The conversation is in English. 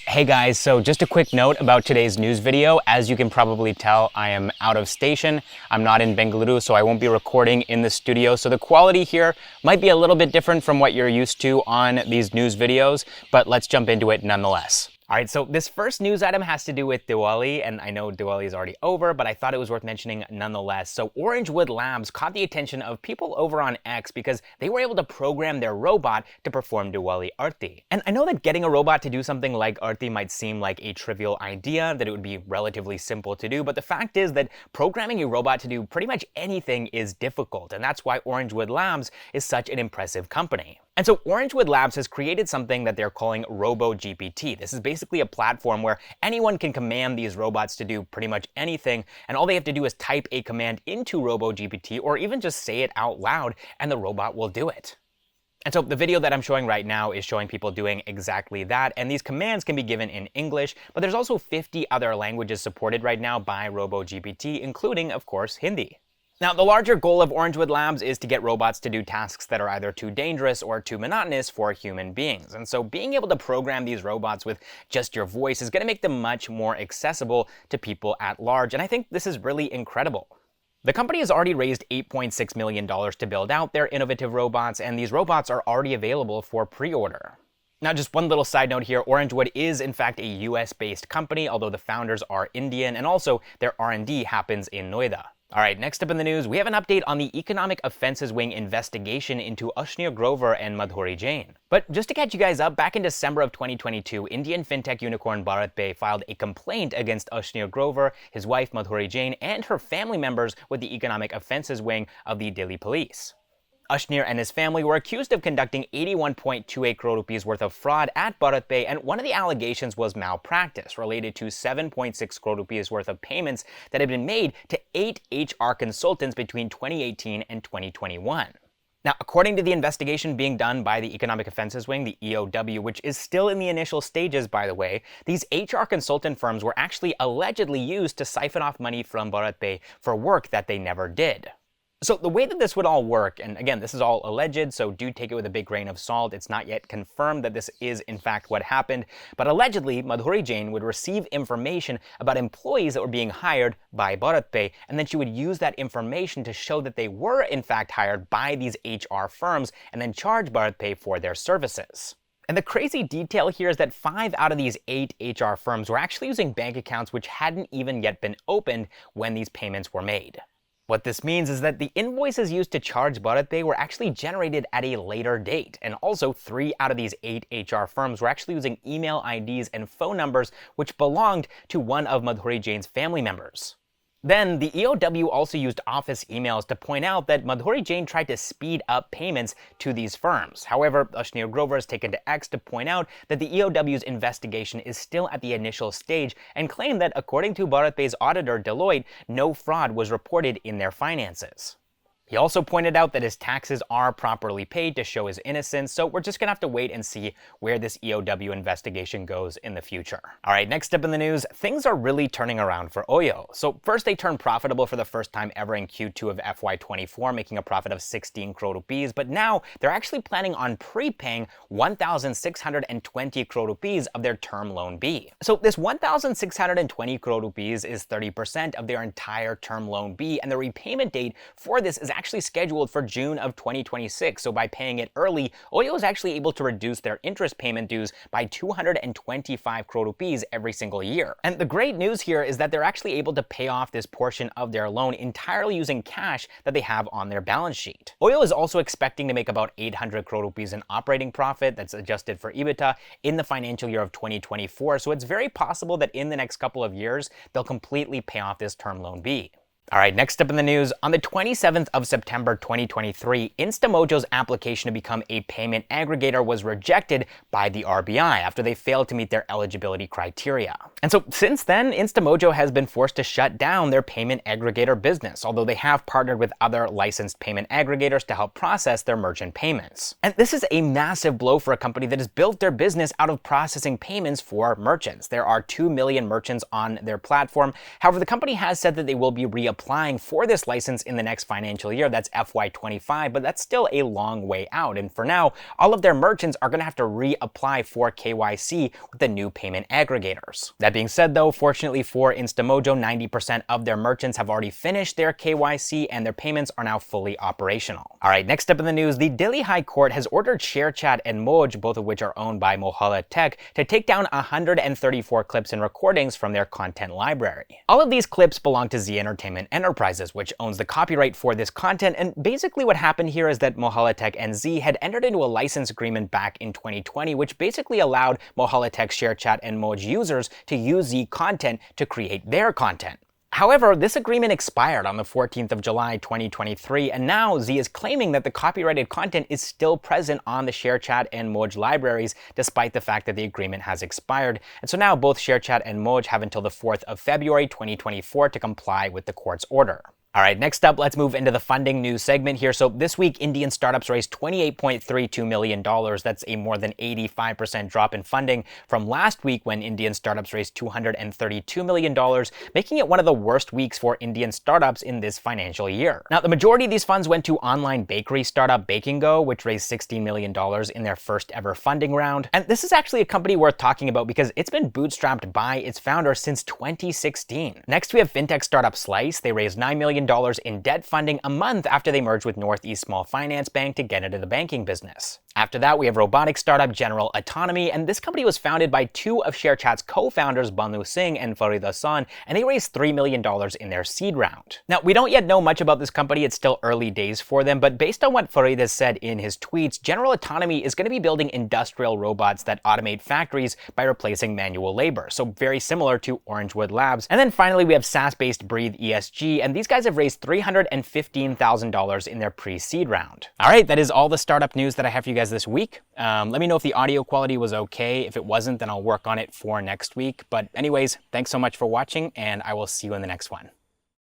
Hey guys, so just a quick note about today's news video. As you can probably tell, I am out of station. I'm not in Bengaluru, so I won't be recording in the studio. So the quality here might be a little bit different from what you're used to on these news videos, but let's jump into it nonetheless. All right, so this first news item has to do with Diwali, and I know Diwali is already over, but I thought it was worth mentioning nonetheless. So Orangewood Labs caught the attention of people over on X because they were able to program their robot to perform Diwali aarti. And I know that getting a robot to do something like aarti might seem like a trivial idea, that it would be relatively simple to do, but the fact is that programming a robot to do pretty much anything is difficult, and that's why Orangewood Labs is such an impressive company. And so Orangewood Labs has created something that they're calling RoboGPT. This is basically a platform where anyone can command these robots to do pretty much anything, and all they have to do is type a command into RoboGPT or even just say it out loud, and the robot will do it. And so the video that I'm showing right now is showing people doing exactly that, and these commands can be given in English, but there's also 50 other languages supported right now by RoboGPT, including, of course, Hindi. Now, the larger goal of Orangewood Labs is to get robots to do tasks that are either too dangerous or too monotonous for human beings. And so being able to program these robots with just your voice is going to make them much more accessible to people at large. And I think this is really incredible. The company has already raised $8.6 million to build out their innovative robots, and these robots are already available for pre-order. Now, just one little side note here, Orangewood is in fact a US-based company, although the founders are Indian, and also their R&D happens in Noida. All right, next up in the news, we have an update on the Economic Offenses Wing investigation into Ashneer Grover and Madhuri Jain. But just to catch you guys up, back in December of 2022, Indian fintech unicorn BharatPe filed a complaint against Ashneer Grover, his wife Madhuri Jain, and her family members with the Economic Offenses Wing of the Delhi Police. Ashneer and his family were accused of conducting 81.28 crore rupees worth of fraud at BharatPe, and one of the allegations was malpractice related to 7.6 crore rupees worth of payments that had been made to 8 HR consultants between 2018 and 2021. Now, according to the investigation being done by the Economic Offenses Wing, the EOW, which is still in the initial stages, by the way, these HR consultant firms were actually allegedly used to siphon off money from BharatPe for work that they never did. So the way that this would all work, and again, this is all alleged, so do take it with a big grain of salt. It's not yet confirmed that this is in fact what happened, but allegedly, Madhuri Jain would receive information about employees that were being hired by BharatPe, and then she would use that information to show that they were in fact hired by these HR firms, and then charge BharatPe for their services. And the crazy detail here is that 5 out of these 8 HR firms were actually using bank accounts which hadn't even yet been opened when these payments were made. What this means is that the invoices used to charge BharatPe were actually generated at a later date, and also 3 out of these 8 HR firms were actually using email IDs and phone numbers which belonged to one of Madhuri Jain's family members. Then, the EOW also used office emails to point out that Madhuri Jain tried to speed up payments to these firms. However, Ashneer Grover has taken to X to point out that the EOW's investigation is still at the initial stage and claimed that, according to BharatPe's auditor, Deloitte, no fraud was reported in their finances. He also pointed out that his taxes are properly paid to show his innocence, so we're just gonna have to wait and see where this EOW investigation goes in the future. All right, next up in the news, things are really turning around for Oyo. So first, they turned profitable for the first time ever in Q2 of FY24, making a profit of 16 crore rupees, but now they're actually planning on prepaying 1,620 crore rupees of their term loan B. So this 1,620 crore rupees is 30% of their entire term loan B, and the repayment date for this is actually scheduled for June of 2026. So by paying it early, Oyo is actually able to reduce their interest payment dues by 225 crore rupees every single year. And the great news here is that they're actually able to pay off this portion of their loan entirely using cash that they have on their balance sheet. Oyo is also expecting to make about 800 crore rupees in operating profit that's adjusted for EBITDA in the financial year of 2024. So it's very possible that in the next couple of years, they'll completely pay off this term loan B. All right, next up in the news, on the 27th of September 2023, Instamojo's application to become a payment aggregator was rejected by the RBI after they failed to meet their eligibility criteria. And so since then, Instamojo has been forced to shut down their payment aggregator business, although they have partnered with other licensed payment aggregators to help process their merchant payments. And this is a massive blow for a company that has built their business out of processing payments for merchants. There are 2 million merchants on their platform. However, the company has said that they will be reapplying reapplying for this license in the next financial year. That's FY25, but that's still a long way out. And for now, all of their merchants are going to have to reapply for KYC with the new payment aggregators. That being said, though, fortunately for Instamojo, 90% of their merchants have already finished their KYC and their payments are now fully operational. All right, next up in the news, the Delhi High Court has ordered Sharechat and Moj, both of which are owned by Mohalla Tech, to take down 134 clips and recordings from their content library. All of these clips belong to Z Entertainment Enterprises, which owns the copyright for this content, and basically what happened here is that Mohalla Tech and Z had entered into a license agreement back in 2020, which basically allowed Mohalla Tech, Sharechat, and Moj users to use Z content to create their content. However, this agreement expired on the 14th of July 2023, and now Z is claiming that the copyrighted content is still present on the Sharechat and Moj libraries, despite the fact that the agreement has expired. And so now both Sharechat and Moj have until the 4th of February 2024 to comply with the court's order. All right, next up, let's move into the funding news segment here. So this week, Indian startups raised $28.32 million. That's a more than 85% drop in funding from last week when Indian startups raised $232 million, making it one of the worst weeks for Indian startups in this financial year. Now, the majority of these funds went to online bakery startup Baking Go, which raised $16 million in their first ever funding round. And this is actually a company worth talking about because it's been bootstrapped by its founder since 2016. Next, we have fintech startup Slice. They raised $9 million in debt funding a month after they merged with Northeast Small Finance Bank to get into the banking business. After that, we have robotics startup General Autonomy, and this company was founded by two of Sharechat's co-founders, Banu Singh and Farid Hassan, and they raised $3 million in their seed round. Now, we don't yet know much about this company. It's still early days for them, but based on what Farid has said in his tweets, General Autonomy is going to be building industrial robots that automate factories by replacing manual labor, so very similar to Orangewood Labs. And then finally, we have SaaS-based Breathe ESG, and these guys have raised $315,000 in their pre-seed round. All right, that is all the startup news that I have for you guys this week. Let me know if the audio quality was okay. If it wasn't, then I'll work on it for next week. But anyways, thanks so much for watching, and I will see you in the next one.